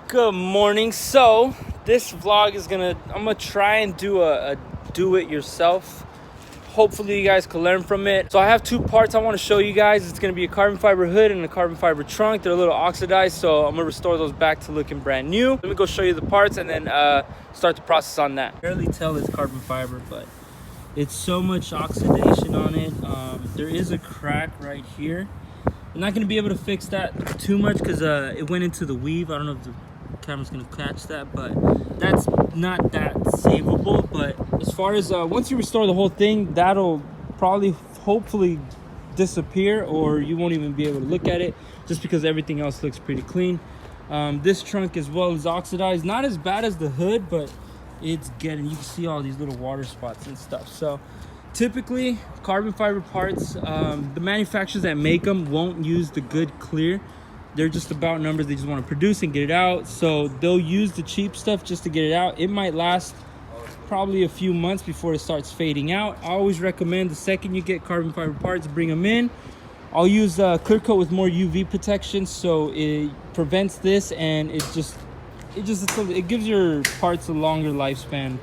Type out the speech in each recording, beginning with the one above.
Good morning. So this vlog is I'm gonna try and do a do-it-yourself. Hopefully you guys can learn from it. So I have two parts I want to show you guys. It's gonna be a carbon fiber hood and a carbon fiber trunk. They're a little oxidized, so I'm gonna restore those back to looking brand new. Let me go show you the parts and then start the process on that. Barely tell it's carbon fiber, but it's so much oxidation on it. There is a crack right here. I'm not gonna be able to fix that too much because it went into the weave. I don't know if the camera's gonna catch that, but that's not that savable. But as far as once you restore the whole thing, that'll probably hopefully disappear, or you won't even be able to look at it just because everything else looks pretty clean. This trunk as well is oxidized, not as bad as the hood, but it's getting, you can see all these little water spots and stuff. So typically carbon fiber parts, the manufacturers that make them won't use the good clear. They're just about numbers. They just want to produce and get it out, so they'll use the cheap stuff just to get it out. It might last probably a few months before it starts fading out. I always recommend the second you get carbon fiber parts, bring them in. I'll use clear coat with more UV protection, so it prevents this, and it gives your parts a longer lifespan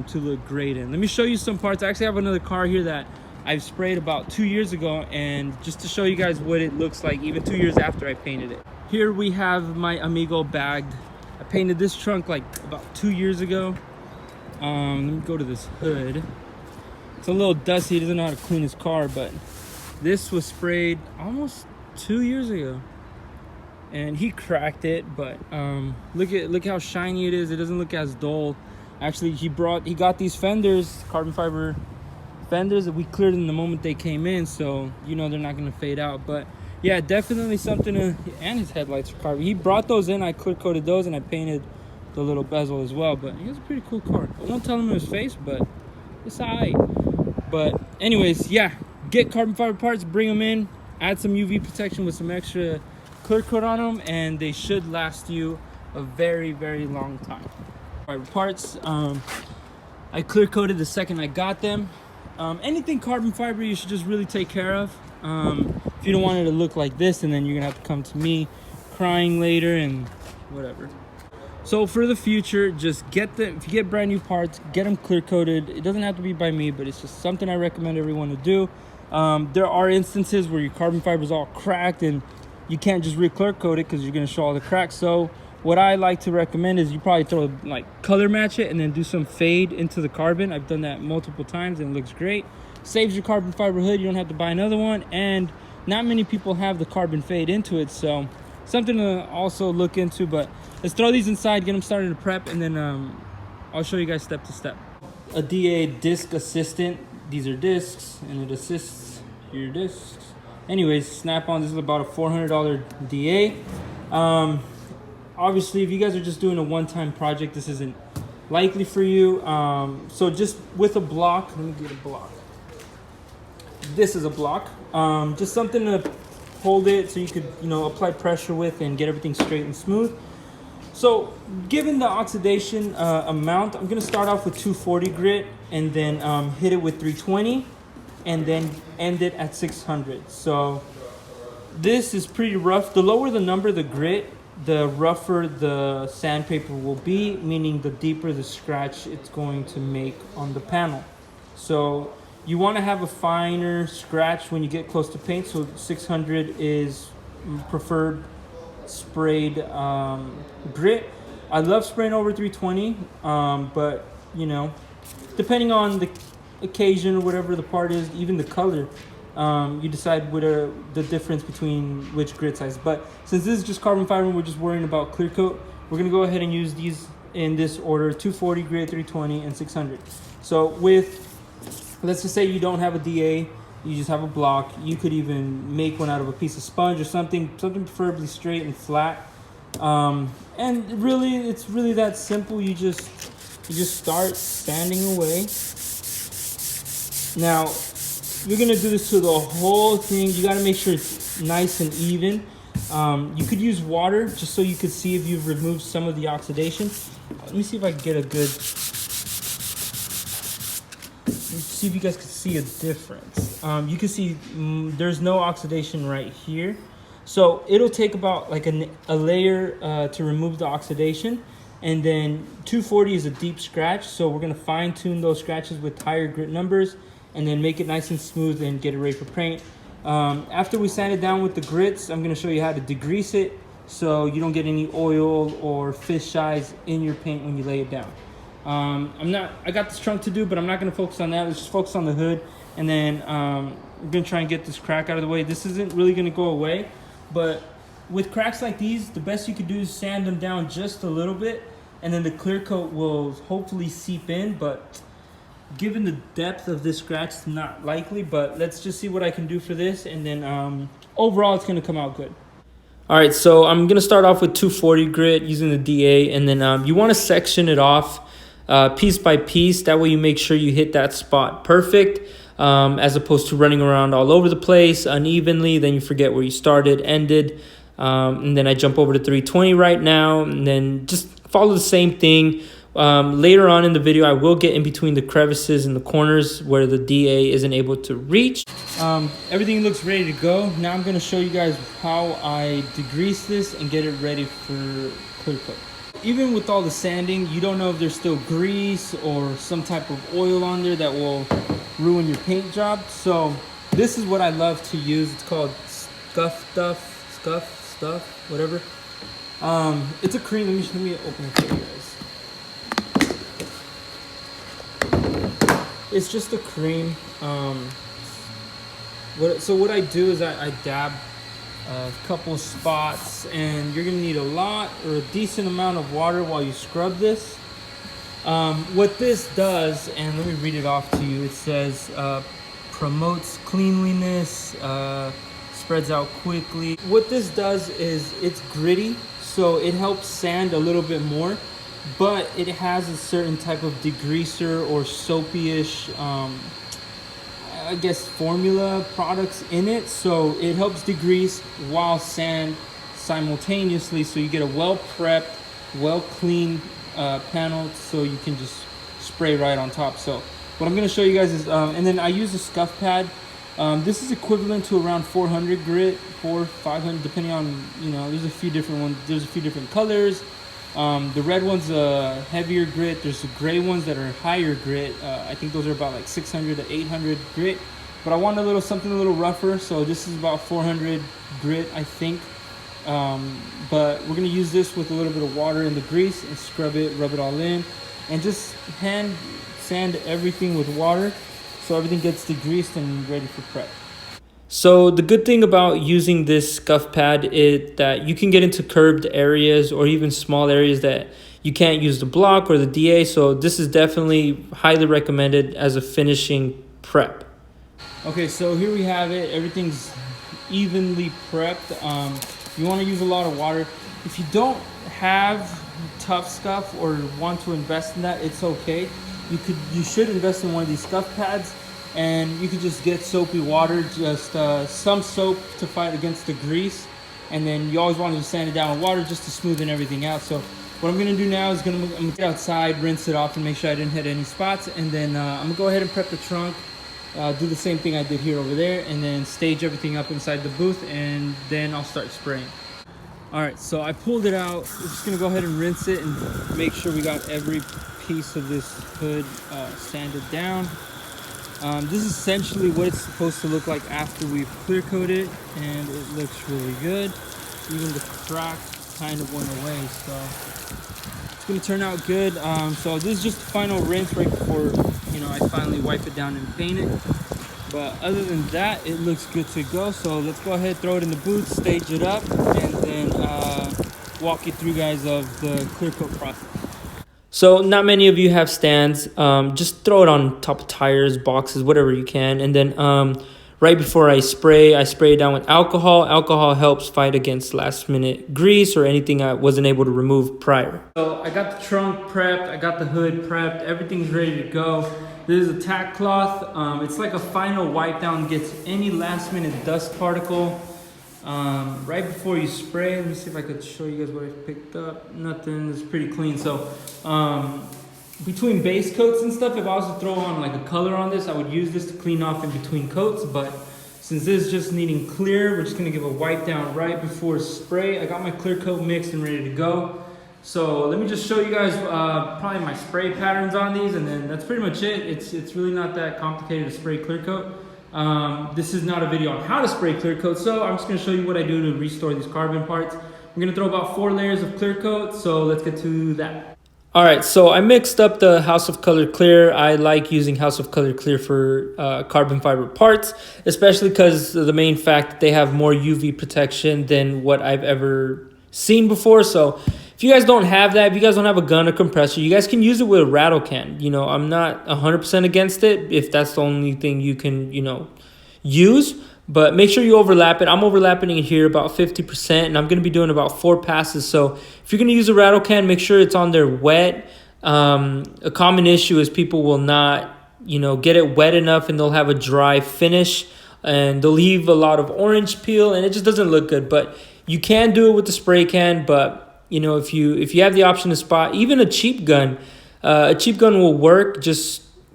to look great in. Let me show you some parts. I actually have another car here that I've sprayed about 2 years ago, and just to show you guys what it looks like even 2 years after I painted it. Here we have my Amigo bagged. I painted this trunk like about 2 years ago. Let me go to this hood. It's a little dusty. He doesn't know how to clean his car, but this was sprayed almost 2 years ago, and he cracked it. But look how shiny it is. It doesn't look as dull. Actually, he got these fenders, carbon fiber fenders, that we cleared them the moment they came in, so you know they're not going to fade out. But yeah, definitely something to, and his headlights are carbon. He brought those in, I clear coated those, and I painted the little bezel as well. But he has a pretty cool car. I won't tell him in his face, but it's alright. But anyways, yeah, get carbon fiber parts, bring them in, add some UV protection with some extra clear coat on them, and they should last you a very, very long time. Fiber parts, I clear coated the second I got them. Anything carbon fiber you should just really take care of. If you don't want it to look like this, and then you're gonna have to come to me crying later and whatever. So for the future, just if you get brand new parts, get them clear coated. It doesn't have to be by me, but it's just something I recommend everyone to do. There are instances where your carbon fiber is all cracked and you can't just re-clear coat it because you're gonna show all the cracks. So what I like to recommend is you probably throw, like, color match it and then do some fade into the carbon. I've done that multiple times and it looks great. Saves your carbon fiber hood. You don't have to buy another one, and not many people have the carbon fade into it, so something to also look into. But let's throw these inside, get them started to prep, and then I'll show you guys step to step. A DA disc assistant. These are discs, and it assists your discs. Anyways, Snap-on. This is about a $400 DA. Obviously, if you guys are just doing a one-time project, this isn't likely for you. So just with a block, let me get a block. This is a block. Just something to hold it so you could, apply pressure with and get everything straight and smooth. So given the oxidation amount, I'm gonna start off with 240 grit and then hit it with 320 and then end it at 600. So this is pretty rough. The lower the number, the grit, the rougher the sandpaper will be, meaning the deeper the scratch it's going to make on the panel. So you want to have a finer scratch when you get close to paint, so 600 is preferred sprayed grit. I love spraying over 320, but depending on the occasion or whatever the part is, even the color, you decide what the difference between which grit size. But since this is just carbon fiber and we're just worrying about clear coat, we're gonna go ahead and use these in this order: 240 grit, 320, and 600. So let's just say you don't have a DA, you just have a block. You could even make one out of a piece of sponge or something preferably straight and flat. And really, it's really that simple. You just start sanding away. Now, you're gonna do this to the whole thing. You gotta make sure it's nice and even. You could use water just so you could see if you've removed some of the oxidation. Let me see if I can get a good, see if you guys can see a difference. You can see there's no oxidation right here. So it'll take about like a layer to remove the oxidation. And then 240 is a deep scratch. So we're gonna fine tune those scratches with higher grit numbers and then make it nice and smooth and get it ready for paint. After we sand it down with the grits, I'm gonna show you how to degrease it so you don't get any oil or fish eyes in your paint when you lay it down. I got this trunk to do, but I'm not gonna focus on that. Let's just focus on the hood. And then we're gonna try and get this crack out of the way. This isn't really gonna go away, but with cracks like these, the best you could do is sand them down just a little bit, and then the clear coat will hopefully seep in. But given the depth of this scratch, it's not likely, but let's just see what I can do for this, and then overall it's gonna come out good. All right, so I'm gonna start off with 240 grit using the DA, and then you wanna section it off piece by piece. That way you make sure you hit that spot perfect, as opposed to running around all over the place unevenly. Then you forget where you started, ended, and then I jump over to 320 right now, and then just follow the same thing. Later on in the video, I will get in between the crevices and the corners where the DA isn't able to reach. Everything looks ready to go. Now I'm going to show you guys how I degrease this and get it ready for clear coat. Even with all the sanding, you don't know if there's still grease or some type of oil on there that will ruin your paint job. So this is what I love to use. It's called Scuff Stuff, whatever. It's a cream. Let me open it for you guys. It's just a cream. What I do is I dab a couple spots, and you're gonna need a lot or a decent amount of water while you scrub this. What this does, and let me read it off to you. It says promotes cleanliness, spreads out quickly. What this does is it's gritty, so it helps sand a little bit more, but it has a certain type of degreaser or soapy-ish I guess formula products in it, so it helps degrease while sand simultaneously, so you get a well prepped, well cleaned panel, so you can just spray right on top. So what I'm going to show you guys is and then I use a scuff pad. This is equivalent to around 400 grit, 500, depending on, you know, there's a few different ones, there's a few different colors. The red one's a heavier grit. There's the gray ones that are higher grit. I think those are about like 600 to 800 grit. But I want something a little rougher, so this is about 400 grit, I think. But we're gonna use this with a little bit of water in the grease and scrub it, rub it all in, and just hand sand everything with water so everything gets degreased and ready for prep. So the good thing about using this scuff pad is that you can get into curved areas or even small areas that you can't use the block or the DA. So this is definitely highly recommended as a finishing prep. Okay, so here we have it. Everything's evenly prepped. You want to use a lot of water. If you don't have tough scuff or want to invest in that, it's okay. You should invest in one of these scuff pads. And you could just get soapy water, just some soap to fight against the grease. And then you always want to sand it down with water just to smoothen everything out. So what I'm going to do now is I'm going to get outside, rinse it off, and make sure I didn't hit any spots. And then I'm going to go ahead and prep the trunk, do the same thing I did here over there, and then stage everything up inside the booth, and then I'll start spraying. All right, so I pulled it out. We're just going to go ahead and rinse it and make sure we got every piece of this hood sanded down. This is essentially what it's supposed to look like after we've clear coated it, and it looks really good. Even the crack kind of went away, so it's gonna turn out good. So this is just the final rinse right before, you know, I finally wipe it down and paint it. But other than that, it looks good to go. So let's go ahead, throw it in the booth, stage it up, and then walk you through, guys, of the clear coat process. So not many of you have stands. Just throw it on top of tires, boxes, whatever you can. And then right before I spray it down with alcohol. Alcohol helps fight against last minute grease or anything I wasn't able to remove prior. So I got the trunk prepped. I got the hood prepped. Everything's ready to go. This is a tack cloth. It's like a final wipe down, gets any last minute dust particle. Right before you spray, let me see if I could show you guys what I picked up. Nothing, it's pretty clean. So between base coats and stuff, if I was to throw on like a color on this, I would use this to clean off in between coats. But Since this is just needing clear, we're just gonna give a wipe down right before spray. I got my clear coat mixed and ready to go. So let me just show you guys probably my spray patterns on these, and then that's pretty much it. It's really not that complicated to spray clear coat. This is not a video on how to spray clear coat, so I'm just gonna show you what I do to restore these carbon parts. I'm gonna throw about 4 layers of clear coat, so let's get to that. All right, so I mixed up the House of Color Clear. I like using House of Color Clear for carbon fiber parts, especially because the main fact that they have more UV protection than what I've ever seen before. So if you guys don't have that, if you guys don't have a gun or compressor, you guys can use it with a rattle can. You know, I'm not 100% against it if that's the only thing you can, you know, use. But make sure you overlap it. I'm overlapping it here about 50%, and I'm going to be doing about 4 passes. So if you're going to use a rattle can, make sure it's on there wet. A common issue is people will not, you know, get it wet enough, and they'll have a dry finish, and they'll leave a lot of orange peel, and it just doesn't look good. But you can do it with the spray can. But you know, if you have the option to spot, even a cheap gun will work.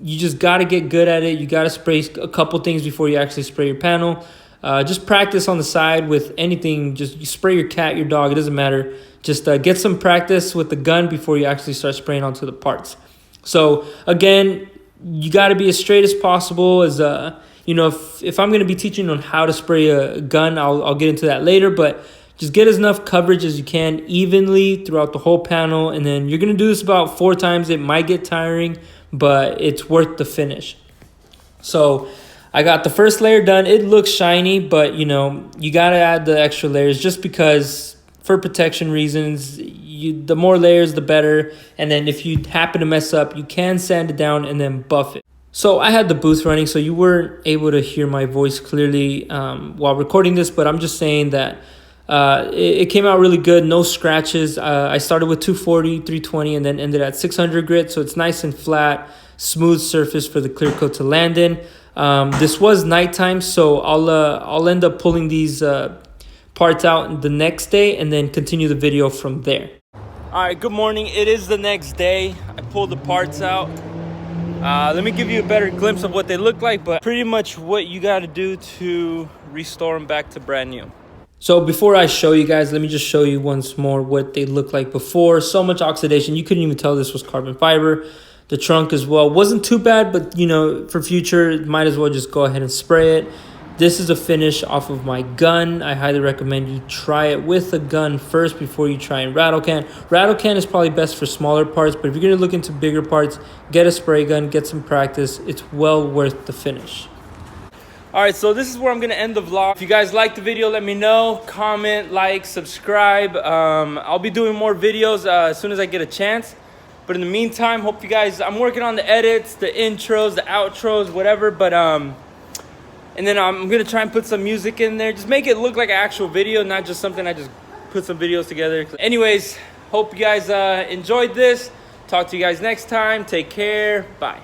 You just got to get good at it. You got to spray a couple things before you actually spray your panel. Just practice on the side with anything. Just spray your cat, your dog. It doesn't matter. Just get some practice with the gun before you actually start spraying onto the parts. So again, you got to be as straight as possible. As you know, if I'm going to be teaching on how to spray a gun, I'll get into that later. But just get enough coverage as you can evenly throughout the whole panel. And then you're going to do this about 4 times. It might get tiring, but it's worth the finish. So I got the first layer done. It looks shiny, but you know, you got to add the extra layers just because for protection reasons. The more layers, the better. And then if you happen to mess up, you can sand it down and then buff it. So I had the booth running, so you weren't able to hear my voice clearly while recording this, but I'm just saying that it came out really good, no scratches. I started with 240, 320, and then ended at 600 grit, so it's nice and flat, smooth surface for the clear coat to land in. This was nighttime, so I'll end up pulling these parts out the next day and then continue the video from there. All right, good morning. It is the next day. I pulled the parts out. Let me give you a better glimpse of what they look like, but pretty much what you got to do to restore them back to brand new. So before I show you guys, let me just show you once more what they look like before. So much oxidation. You couldn't even tell this was carbon fiber. The trunk as well wasn't too bad, but you know, for future, might as well just go ahead and spray it. This is a finish off of my gun. I highly recommend you try it with a gun first before you try and rattle can. Rattle can is probably best for smaller parts, but if you're going to look into bigger parts, get a spray gun, get some practice. It's well worth the finish. All right, so this is where I'm going to end the vlog. If you guys liked the video, let me know. Comment, like, subscribe. I'll be doing more videos as soon as I get a chance. But in the meantime, hope you guys, I'm working on the edits, the intros, the outros, whatever. But, and then I'm going to try and put some music in there. Just make it look like an actual video, not just something I just put some videos together. Anyways, hope you guys enjoyed this. Talk to you guys next time. Take care. Bye.